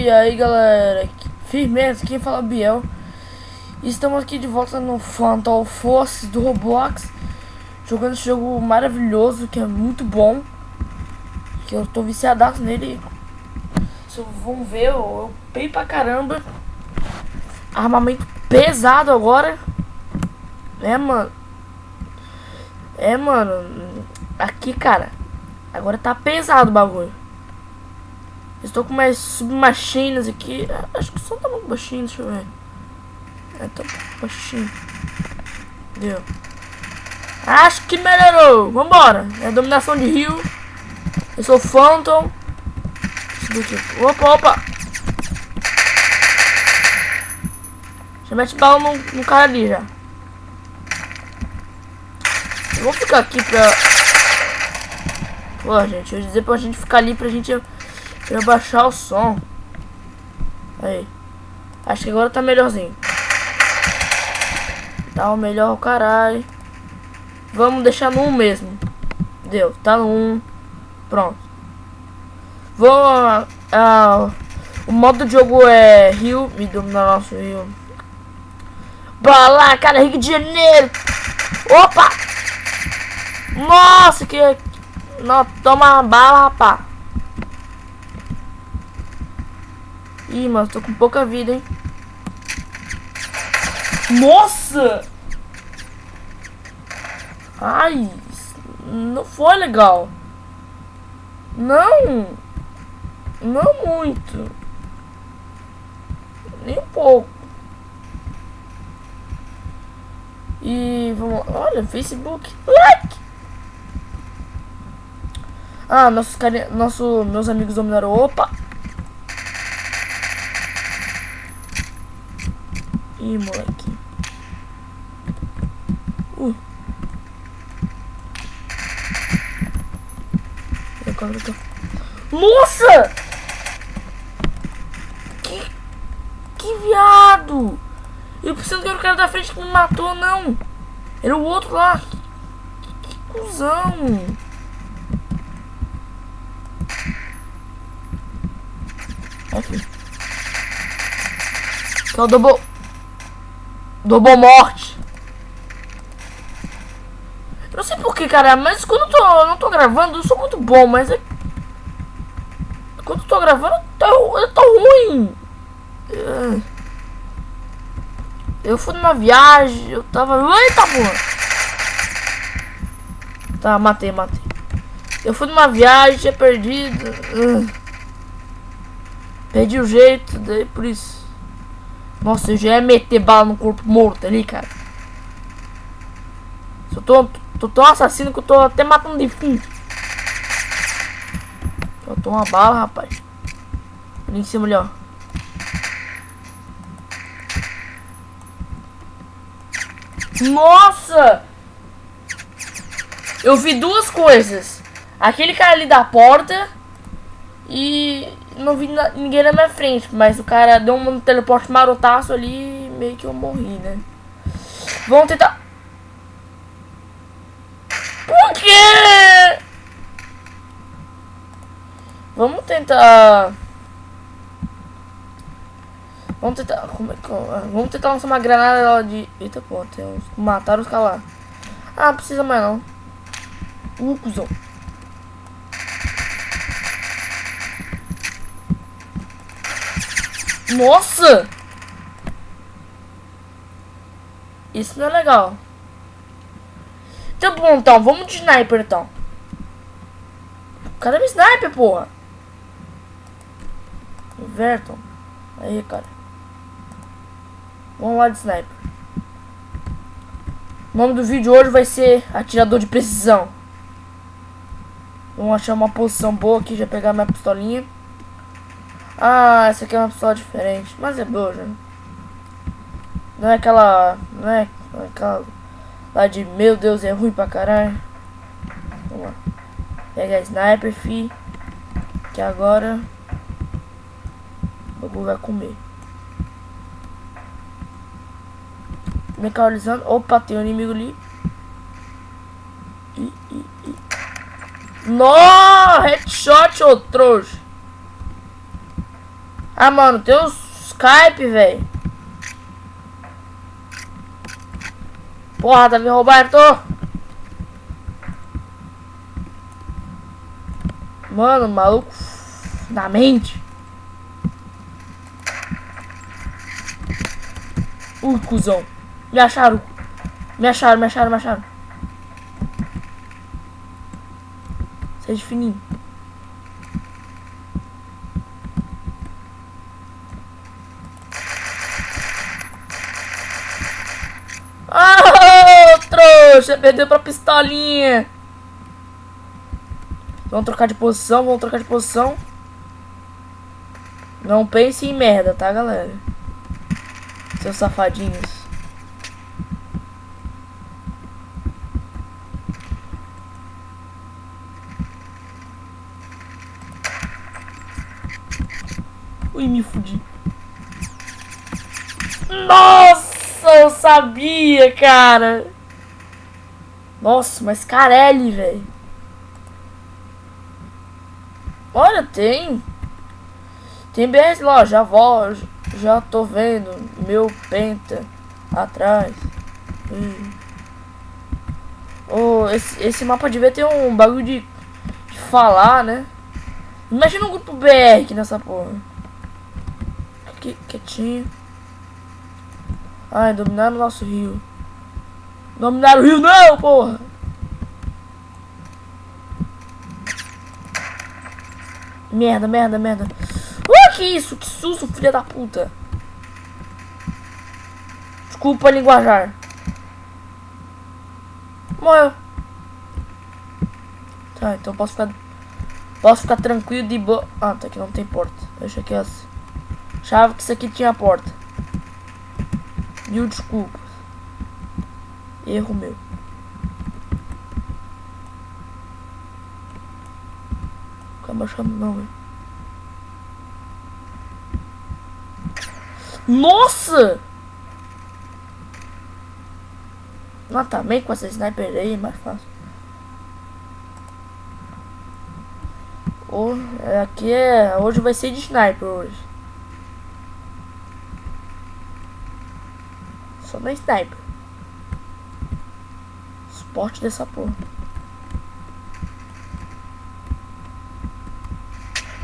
E aí galera, firmeza, quem fala Biel. Estamos aqui de volta no Phantom Force do Roblox, jogando esse jogo maravilhoso, que é muito bom, que eu tô viciadaço nele. Vocês vão ver, eu pei pra caramba. Armamento pesado agora. Mano, aqui cara, agora tá pesado o bagulho. Estou com mais submachines aqui. Acho que só tá muito baixinho, deixa eu ver. Tá baixinho. Deu. Acho que melhorou. Vambora. É a dominação de rio. Eu sou Phantom. Opa. Já mete bala no cara ali já. Eu vou ficar aqui pra... Pô, gente, eu ia dizer pra gente ficar ali pra gente... Eu baixar o som. Aí. Acho que agora tá melhorzinho. Tá o melhor, caralho. Vamos deixar no 1 mesmo. Deu, tá no 1. Pronto. Vou... o modo de jogo é Rio. Me domina nosso Rio. Bora lá, cara, Rio de Janeiro. Opa! Nossa, que... Não, toma bala, rapaz. Ih, mano, tô com pouca vida, hein? Nossa! Ai, não foi legal. Não muito. Nem um pouco. E vamos... Olha, Facebook. Like! Ah, meus amigos dominaram. Opa! Ih, moleque. Nossa! Que viado! Eu pensando que era o cara da frente que me matou, não. Era o outro lá. Que cuzão. Aqui. Que é o Double morte. Eu não sei porquê, cara, mas quando eu não tô gravando, eu sou muito bom, mas é... Quando eu tô gravando, eu tô ruim. Eu fui numa viagem, eu tava... Eita, porra! Tá, matei. Eu fui numa viagem, tinha perdido. Perdi o jeito, daí por isso. Nossa, eu já ia meter bala no corpo morto ali, cara. Eu tô tão assassino que eu tô até matando defunto. Eu tô uma bala, rapaz. Ali em cima, ali, ó. Nossa! Eu vi duas coisas. Aquele cara ali da porta. E não vi ninguém na minha frente. Mas o cara deu um teleporte marotaço ali. E meio que eu morri, né? Vamos tentar... Por quê? Vamos tentar... Como é que vamos tentar lançar uma granada lá de... Eita, pô, tem uns... Mataram os caras lá. Ah, não precisa mais não. Cuzão. Nossa! Isso não é legal. Tá bom, então. Vamos de sniper, então. Cadê meu sniper, porra? Everton. Aí, cara. Vamos lá de sniper. O nome do vídeo hoje vai ser Atirador de Precisão. Vamos achar uma posição boa aqui. Já pegar minha pistolinha. Ah, essa aqui é uma pistola diferente. Mas é boa, já. Não é aquela lá de meu Deus, é ruim pra caralho. Vamos lá. Pega a sniper, fi. Que agora o bagulho vai comer. Mecaulizando. Opa, tem um inimigo ali. No, headshot, ô trouxa. Ah, mano, tem o Skype, velho. Porra, Davi Roberto. Mano, maluco na mente. Ui, cuzão. Me acharam. Me acharam, me acharam, me acharam. Sai de fininho. Ah, trouxa. Perdeu pra pistolinha. Vamos trocar de posição, vamos trocar de posição. Não pense em merda, tá, galera? Seus safadinhos. Ui, me fudi. Nossa, eu sabia, cara. Nossa, mas Carelli, velho. Olha, tem BS lá, já tô vendo meu penta atrás. Oh, esse mapa devia ter um bagulho de falar, né? Imagina um grupo BR aqui nessa porra. Aqui, quietinho. Ai, dominaram o nosso rio. Dominaram o rio não, porra! Merda, merda, merda. Que isso? Que susto, filha da puta. Desculpa linguajar. Morreu. Tá, então posso ficar tranquilo de boa. Ah, tá aqui não tem porta. Deixa aqui assim. Achava que isso aqui tinha porta. Mil desculpas. Erro meu. Fica baixando não, velho. Nossa! Ah, também com essa sniper aí é mais fácil. Aqui hoje vai ser de sniper hoje. Só na sniper. Suporte dessa porra.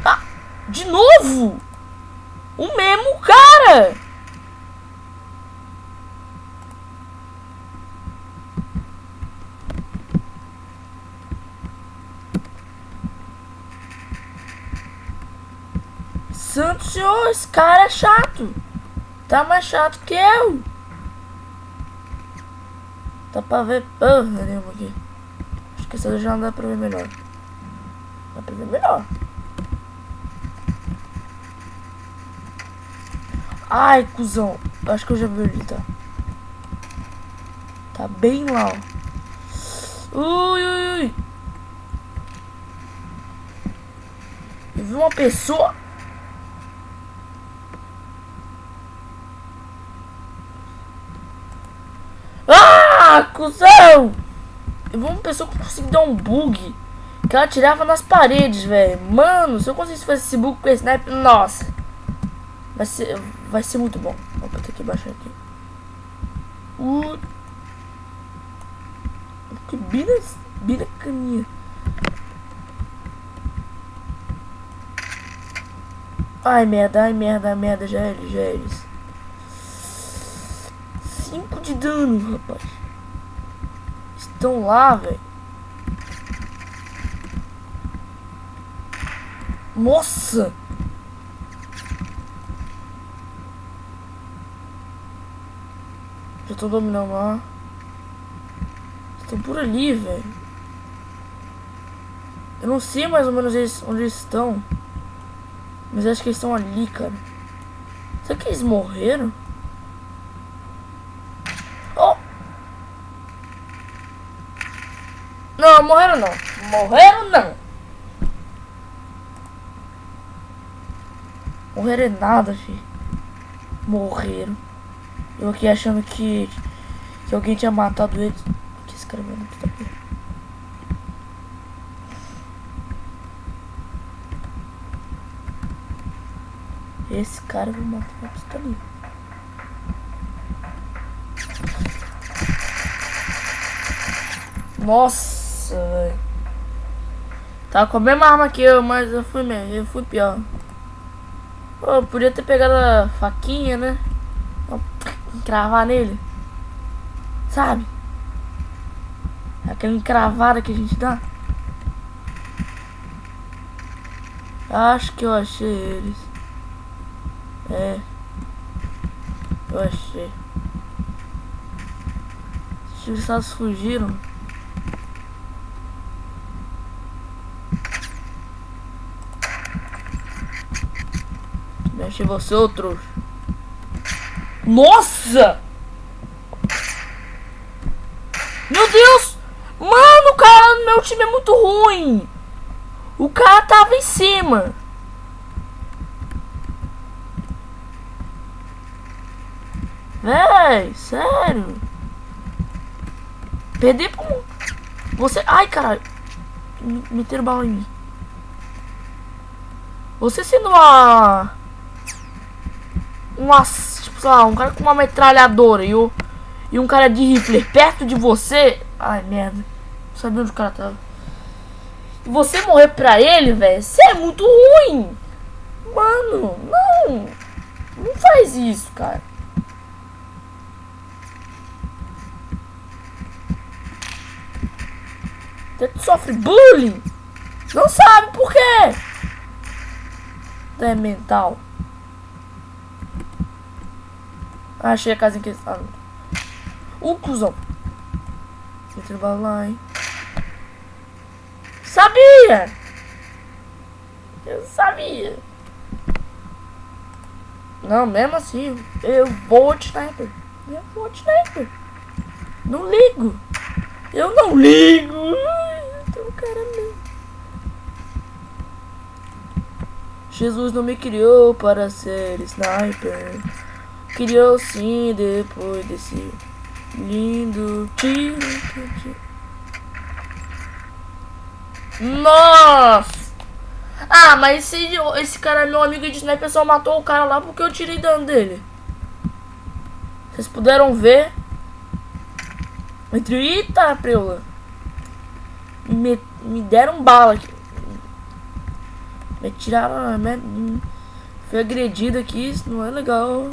Ah! De novo! O mesmo cara! Santo Senhor, esse cara é chato. Tá mais chato que eu. Dá pra ver porra nenhuma aqui. Acho que essa já não dá pra ver melhor. Dá pra ver melhor. Ai, cuzão. Acho que eu já vi ele, tá? Tá bem lá, ó. Ui, ui, ui. Eu vi uma pessoa. Ah, cuzão. Eu vi uma pessoa que conseguiu dar um bug. Que ela tirava nas paredes, velho. Mano, se eu conseguisse fazer esse bug com esse sniper, nossa. Vai ser muito bom. Opa, tem que baixar aqui. Que bina caninha. Ai, merda, ai, merda, ai, merda. Já é eles. 5 de dano, rapaz. Estão lá, velho. Nossa! Já tô dominando lá. Estão por ali, velho. Eu não sei mais ou menos onde eles estão. Mas acho que eles estão ali, cara. Será que eles morreram? Oh! Não, morreram não. Morreram não. Morreram é nada, filho. Morreram. Eu aqui achando que alguém tinha matado eles. Que esse cara vai aqui. Esse cara eu vou matar com a pistolinha. Nossa, velho. Tava com a mesma arma que eu, mas eu fui pior. Pô, eu podia ter pegado a faquinha, né? Encravar nele. Sabe? Aquela encravada que a gente dá. Acho que eu achei eles. É. Eu achei. Os civilizados fugiram. Mexe você, ô trouxa. Nossa! Meu Deus! Mano, o cara do meu time é muito ruim. O cara tava em cima. Véi, sério. Perder como? Você... Ai, caralho. Meteram bala em mim. Você sendo uma... Tipo, sei lá, um cara com uma metralhadora e um cara de rifle perto de você. Ai, merda. Não sabia onde o cara tava. E você morrer pra ele, velho, você é muito ruim. Mano, não. Não faz isso, cara. Você sofre bullying. Não sabe por quê. É mental. Achei a casa em que está. Cuzão. Você trabalha lá, hein? Sabia! Eu sabia. Não, mesmo assim, eu vou de sniper. Eu vou de sniper. Não ligo. Eu não ligo. Tem um cara mesmo. Jesus não me criou para ser sniper. Criou sim depois desse lindo tiro. Nossa! Ah, mas esse cara é meu amigo de sniper, só matou o cara lá porque eu tirei dano dele. Vocês puderam ver? Eita, preula. Me deram bala aqui. Me tiraram. Fui agredido aqui, isso não é legal.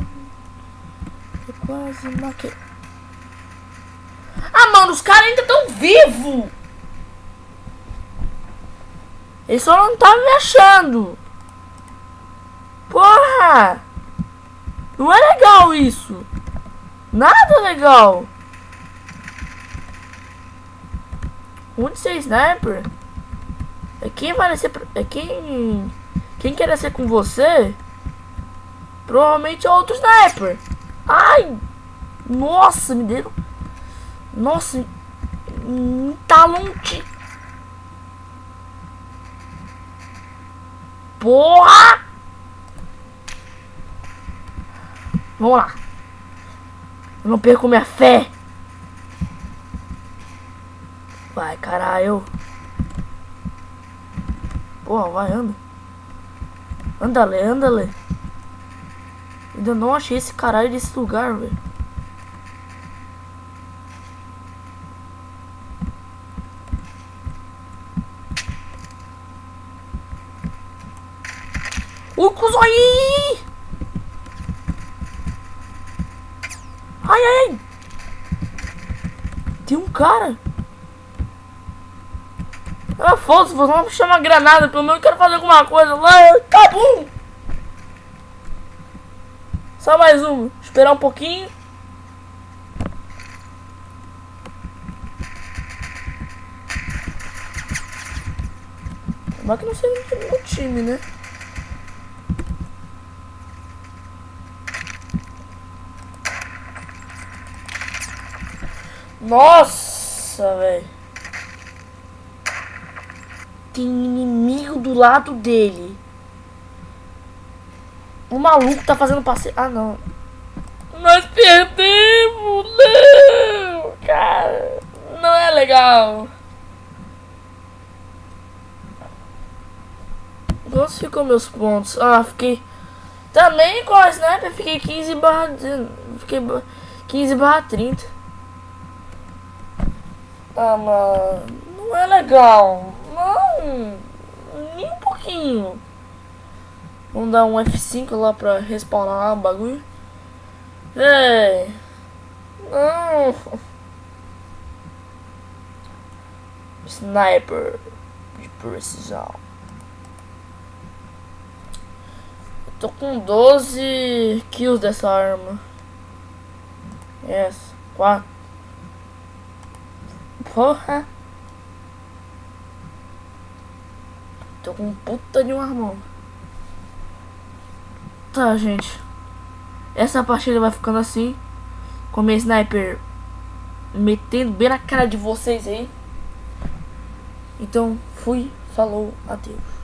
Eu quase maquei. Ah, mano, os caras ainda estão vivos. Eles só não estavam me achando. Porra! Não é legal isso. Nada legal. Onde você é sniper? É quem vai nascer. É quem. Quem quer nascer com você? Provavelmente é outro sniper. Ai! Nossa, me deram. Nossa! Talonte. Porra! Vamos lá. Eu não perco minha fé. Vai, caralho. Porra, vai, anda. Anda, Lê, anda, Lê. Ainda não achei esse caralho desse lugar, velho. O cuzão aí! Ai, ai, ai! Tem um cara! Ah, foda-se, vamos chamar granada, pelo menos eu quero fazer alguma coisa lá. Cabum! Só mais uma. Esperar um pouquinho. Mas que não seja no time, né? Nossa, velho. Tem inimigo do lado dele. O maluco tá fazendo passeio. Ah, não. Nós perdemos. Não, cara. Não é legal. Quantos ficou meus pontos? Ah, fiquei Também com a sniper fiquei 15/30. Ah, mano, não é legal. Não, nem um pouquinho. Vamos dar um F5 lá pra respawnar o bagulho. Véi. Não. Sniper de precisão. Tô com 12 kills dessa arma. Yes, 4. Porra. Tô com um puta de um armão. Tá, gente. Essa partida vai ficando assim. Com a minha sniper metendo bem na cara de vocês aí. Então, fui, falou, adeus.